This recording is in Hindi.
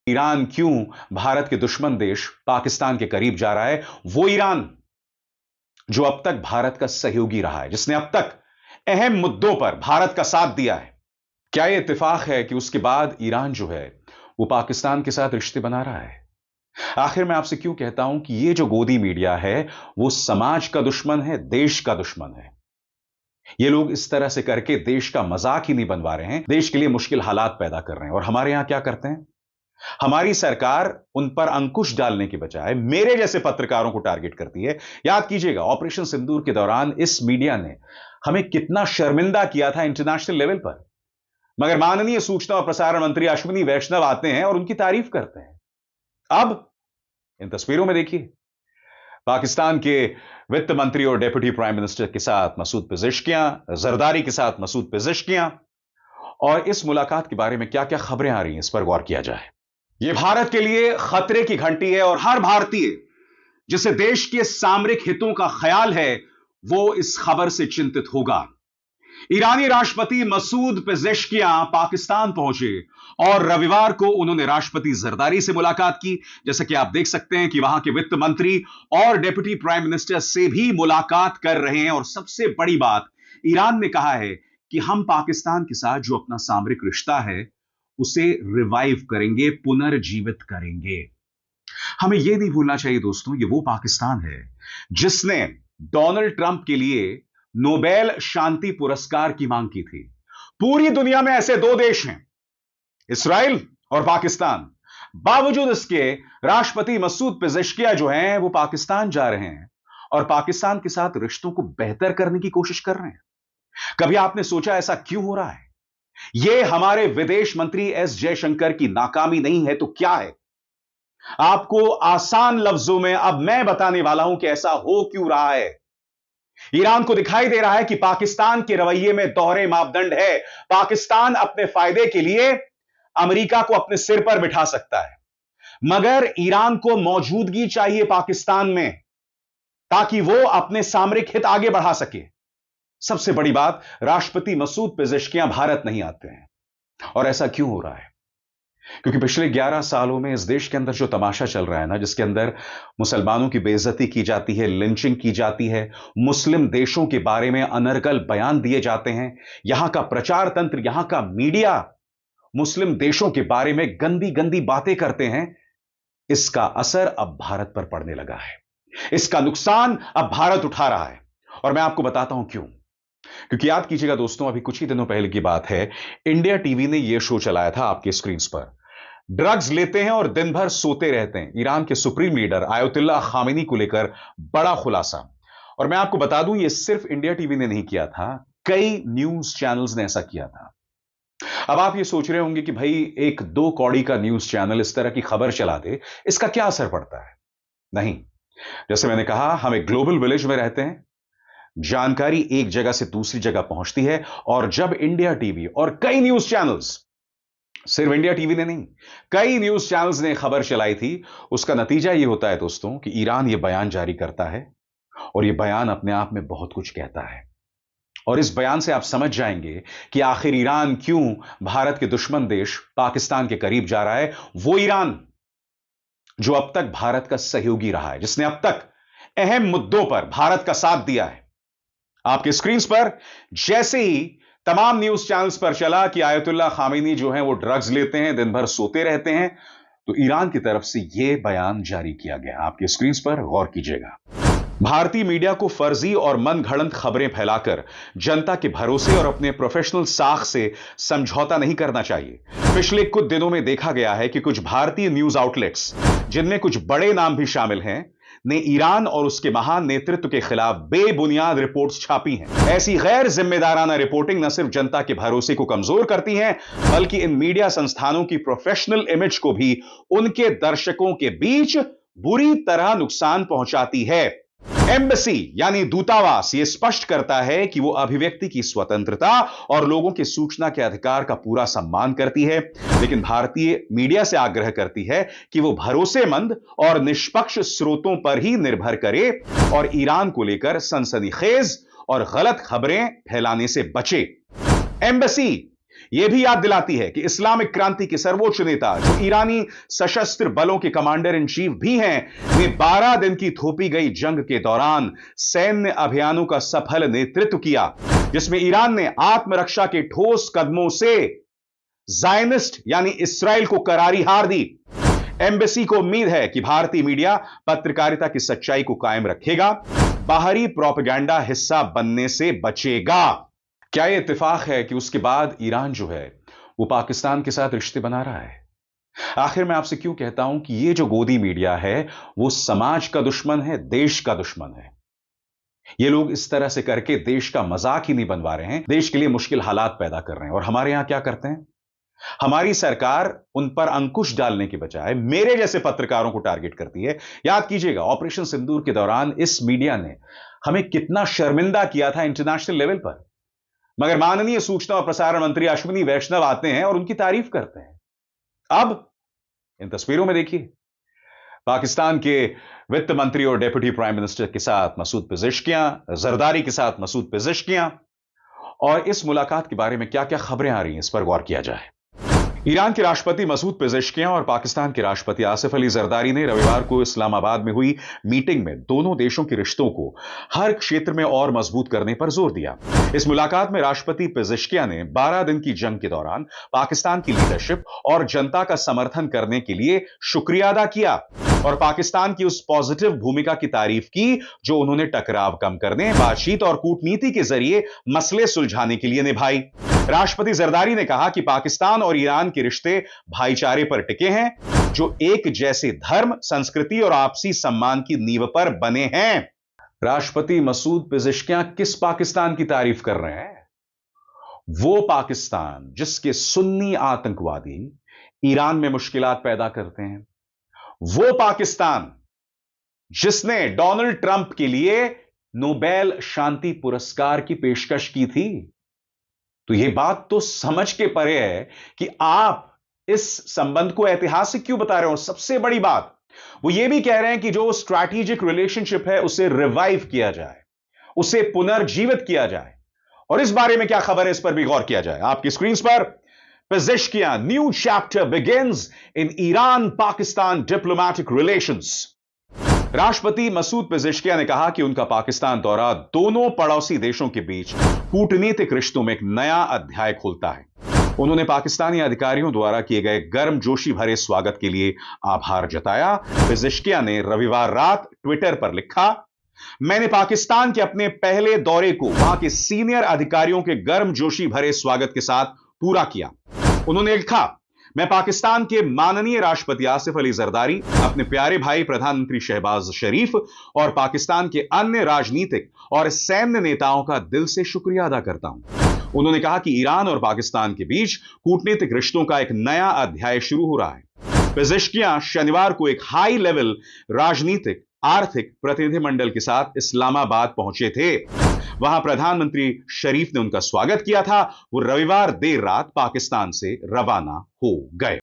ईरान क्यों भारत के दुश्मन देश पाकिस्तान के करीब जा रहा है। वो ईरान जो अब तक भारत का सहयोगी रहा है, जिसने अब तक अहम मुद्दों पर भारत का साथ दिया है। क्या यह इत्तेफाक है कि उसके बाद ईरान जो है वो पाकिस्तान के साथ रिश्ते बना रहा है। आखिर मैं आपसे क्यों कहता हूं कि यह जो गोदी मीडिया है वो समाज का दुश्मन है, देश का दुश्मन है। ये लोग इस तरह से करके देश का मजाक ही नहीं बनवा रहे हैं, देश के लिए मुश्किल हालात पैदा कर रहे हैं। और हमारे यहां क्या करते हैं, हमारी सरकार उन पर अंकुश डालने के बजाय मेरे जैसे पत्रकारों को टारगेट करती है। याद कीजिएगा, ऑपरेशन सिंदूर के दौरान इस मीडिया ने हमें कितना शर्मिंदा किया था इंटरनेशनल लेवल पर। मगर माननीय सूचना और प्रसारण मंत्री अश्विनी वैष्णव आते हैं और उनकी तारीफ करते हैं। अब इन तस्वीरों में देखिए, पाकिस्तान के वित्त मंत्री और डेप्यूटी प्राइम मिनिस्टर के साथ मसूद पेजिशकियां, जरदारी के साथ मसूद पेजिशकियां, और इस मुलाकात के बारे में क्या क्या खबरें आ रही हैं, इस पर गौर किया जाए। यह भारत के लिए खतरे की घंटी है और हर भारतीय जिसे देश के सामरिक हितों का ख्याल है वो इस खबर से चिंतित होगा। ईरानी राष्ट्रपति मसूद पेजेशकियां पाकिस्तान पहुंचे और रविवार को उन्होंने राष्ट्रपति जरदारी से मुलाकात की। जैसा कि आप देख सकते हैं कि वहां के वित्त मंत्री और डेप्यूटी प्राइम मिनिस्टर से भी मुलाकात कर रहे हैं। और सबसे बड़ी बात, ईरान ने कहा है कि हम पाकिस्तान के साथ जो अपना सामरिक रिश्ता है उसे रिवाइव करेंगे, पुनर्जीवित करेंगे। हमें यह नहीं भूलना चाहिए दोस्तों, ये वो पाकिस्तान है जिसने डोनाल्ड ट्रंप के लिए नोबेल शांति पुरस्कार की मांग की थी। पूरी दुनिया में ऐसे दो देश हैं, इस्राइल और पाकिस्तान। बावजूद इसके राष्ट्रपति मसूद पेजेशकियां जो हैं वो पाकिस्तान जा रहे हैं और पाकिस्तान के साथ रिश्तों को बेहतर करने की कोशिश कर रहे हैं। कभी आपने सोचा ऐसा क्यों हो रहा है? यह हमारे विदेश मंत्री एस जयशंकर की नाकामी नहीं है तो क्या है? आपको आसान लफ्जों में अब मैं बताने वाला हूं कि ऐसा हो क्यों रहा है। ईरान को दिखाई दे रहा है कि पाकिस्तान के रवैये में दोहरे मापदंड है। पाकिस्तान अपने फायदे के लिए अमेरिका को अपने सिर पर बिठा सकता है, मगर ईरान को मौजूदगी चाहिए पाकिस्तान में ताकि वो अपने सामरिक हित आगे बढ़ा सके। सबसे बड़ी बात, राष्ट्रपति मसूद पेजेशकियां भारत नहीं आते हैं। और ऐसा क्यों हो रहा है? क्योंकि पिछले 11 सालों में इस देश के अंदर जो तमाशा चल रहा है ना, जिसके अंदर मुसलमानों की बेइज्जती की जाती है, लिंचिंग की जाती है, मुस्लिम देशों के बारे में अनर्गल बयान दिए जाते हैं, यहां का प्रचार तंत्र, यहां का मीडिया मुस्लिम देशों के बारे में गंदी गंदी बातें करते हैं, इसका असर अब भारत पर पड़ने लगा है। इसका नुकसान अब भारत उठा रहा है। और मैं आपको बताता हूं क्यों। क्योंकि याद कीजिएगा दोस्तों, अभी कुछ ही दिनों पहले की बात है, इंडिया टीवी ने यह शो चलाया था आपके स्क्रीन पर। ड्रग्स लेते हैं और दिन भर सोते रहते हैं, ईरान के सुप्रीम लीडर आयतुल्ला खामेनी को लेकर बड़ा खुलासा। और मैं आपको बता दूं, यह सिर्फ इंडिया टीवी ने नहीं किया था, कई न्यूज चैनल्स ने ऐसा किया था। अब आप ये सोच रहे होंगे कि भाई एक दो कौड़ी का न्यूज चैनल इस तरह की खबर चला दे, इसका क्या असर पड़ता है? नहीं, जैसे मैंने कहा, हम एक ग्लोबल विलेज में रहते हैं, जानकारी एक जगह से दूसरी जगह पहुंचती है। और जब इंडिया टीवी और कई न्यूज चैनल्स, सिर्फ इंडिया टीवी ने नहीं, कई न्यूज चैनल्स ने खबर चलाई थी, उसका नतीजा यह होता है दोस्तों कि ईरान यह बयान जारी करता है। और यह बयान अपने आप में बहुत कुछ कहता है। और इस बयान से आप समझ जाएंगे कि आखिर ईरान क्यों भारत के दुश्मन देश पाकिस्तान के करीब जा रहा है। वो ईरान जो अब तक भारत का सहयोगी रहा है, जिसने अब तक अहम मुद्दों पर भारत का साथ दिया है। आपके स्क्रीन पर जैसे ही तमाम न्यूज चैनल्स पर चला कि आयतुल्ला खामेनी जो है वो ड्रग्स लेते हैं, दिन भर सोते रहते हैं, तो ईरान की तरफ से यह बयान जारी किया गया। आपके स्क्रीन पर गौर कीजिएगा। भारतीय मीडिया को फर्जी और मनगढ़ंत खबरें फैलाकर जनता के भरोसे और अपने प्रोफेशनल साख से समझौता नहीं करना चाहिए। पिछले कुछ दिनों में देखा गया है कि कुछ भारतीय न्यूज आउटलेट्स, जिनमें कुछ बड़े नाम भी शामिल हैं, ने ईरान और उसके महान नेतृत्व के खिलाफ बेबुनियाद रिपोर्ट्स छापी हैं। ऐसी गैर जिम्मेदाराना रिपोर्टिंग न सिर्फ जनता के भरोसे को कमजोर करती है, बल्कि इन मीडिया संस्थानों की प्रोफेशनल इमेज को भी उनके दर्शकों के बीच बुरी तरह नुकसान पहुंचाती है। एम्बेसी यानी दूतावास ये स्पष्ट करता है कि वो अभिव्यक्ति की स्वतंत्रता और लोगों के सूचना के अधिकार का पूरा सम्मान करती है, लेकिन भारतीय मीडिया से आग्रह करती है कि वो भरोसेमंद और निष्पक्ष स्रोतों पर ही निर्भर करे और ईरान को लेकर सनसनीखेज और गलत खबरें फैलाने से बचे। एम्बेसी यह भी याद दिलाती है कि इस्लामिक क्रांति के सर्वोच्च नेता, जो ईरानी सशस्त्र बलों के कमांडर इन चीफ भी हैं, ने 12 दिन की थोपी गई जंग के दौरान सैन्य अभियानों का सफल नेतृत्व किया, जिसमें ईरान ने आत्मरक्षा के ठोस कदमों से ज़ायनिस्ट यानी इस्राएल को करारी हार दी। एम्बेसी को उम्मीद है कि भारतीय मीडिया पत्रकारिता की सच्चाई को कायम रखेगा, बाहरी प्रोपेगेंडा हिस्सा बनने से बचेगा। क्या यह इत्तेफाक है कि उसके बाद ईरान जो है वो पाकिस्तान के साथ रिश्ते बना रहा है? आखिर मैं आपसे क्यों कहता हूं कि यह जो गोदी मीडिया है वो समाज का दुश्मन है, देश का दुश्मन है। ये लोग इस तरह से करके देश का मजाक ही नहीं बनवा रहे हैं, देश के लिए मुश्किल हालात पैदा कर रहे हैं। और हमारे यहां क्या करते हैं? हमारी सरकार उन पर अंकुश डालने के बजाय मेरे जैसे पत्रकारों को टारगेट करती है। याद कीजिएगा, ऑपरेशन सिंदूर के दौरान इस मीडिया ने हमें कितना शर्मिंदा किया था इंटरनेशनल लेवल पर, मगर माननीय सूचना और प्रसारण मंत्री अश्विनी वैष्णव आते हैं और उनकी तारीफ करते हैं। अब इन तस्वीरों में देखिए, पाकिस्तान के वित्त मंत्री और डेप्यूटी प्राइम मिनिस्टर के साथ मसूद पेजिशकियां, जरदारी के साथ मसूद पेजिशकियां, और इस मुलाकात के बारे में क्या क्या खबरें आ रही हैं, इस पर गौर किया जाए। ईरान के राष्ट्रपति मसूद पेजिशकियां और पाकिस्तान के राष्ट्रपति आसिफ अली जरदारी ने रविवार को इस्लामाबाद में हुई मीटिंग में दोनों देशों के रिश्तों को हर क्षेत्र में और मजबूत करने पर जोर दिया। इस मुलाकात में राष्ट्रपति पेजिशकियां ने 12 दिन की जंग के दौरान पाकिस्तान की लीडरशिप और जनता का समर्थन करने के लिए शुक्रिया अदा किया और पाकिस्तान की उस पॉजिटिव भूमिका की तारीफ की जो उन्होंने टकराव कम करने, बातचीत और कूटनीति के जरिए मसले सुलझाने के लिए निभाई। राष्ट्रपति जरदारी ने कहा कि पाकिस्तान और ईरान के रिश्ते भाईचारे पर टिके हैं, जो एक जैसे धर्म, संस्कृति और आपसी सम्मान की नींव पर बने हैं। राष्ट्रपति मसूद पेजिशकियां किस पाकिस्तान की तारीफ कर रहे हैं? वो पाकिस्तान जिसके सुन्नी आतंकवादी ईरान में मुश्किलात पैदा करते हैं, वो पाकिस्तान जिसने डोनाल्ड ट्रंप के लिए नोबेल शांति पुरस्कार की पेशकश की थी। तो यह बात तो समझ के परे है कि आप इस संबंध को ऐतिहासिक क्यों बता रहे हो। सबसे बड़ी बात वो ये भी कह रहे हैं कि जो स्ट्रैटेजिक रिलेशनशिप है उसे रिवाइव किया जाए, उसे पुनर्जीवित किया जाए। और इस बारे में क्या खबर है, इस पर भी गौर किया जाए। आपकी स्क्रीन पर Pezeshkian, new chapter begins in Iran Pakistan diplomatic relations. राष्ट्रपति मसूद पेजिशकियां ने कहा कि उनका पाकिस्तान दौरा दोनों पड़ोसी देशों के बीच कूटनीतिक रिश्तों में एक नया अध्याय खोलता है। उन्होंने पाकिस्तानी अधिकारियों द्वारा किए गए गर्मजोशी भरे स्वागत के लिए आभार जताया। पेजिशकियां ने रविवार रात ट्विटर पर लिखा, मैंने पाकिस्तान के अपने पहले दौरे को वहां के सीनियर अधिकारियों के गर्मजोशी भरे स्वागत के साथ पूरा किया। उन्होंने लिखा, मैं पाकिस्तान के माननीय राष्ट्रपति आसिफ अली जरदारी, अपने प्यारे भाई प्रधानमंत्री शहबाज शरीफ और पाकिस्तान के अन्य राजनीतिक और सैन्य नेताओं का दिल से शुक्रिया अदा करता हूं। उन्होंने कहा कि ईरान और पाकिस्तान के बीच कूटनीतिक रिश्तों का एक नया अध्याय शुरू हो रहा है। पेजिशकियां शनिवार को एक हाई लेवल राजनीतिक आर्थिक प्रतिनिधिमंडल के साथ इस्लामाबाद पहुंचे थे। वहां प्रधानमंत्री शरीफ ने उनका स्वागत किया था। वो रविवार देर रात पाकिस्तान से रवाना हो गए।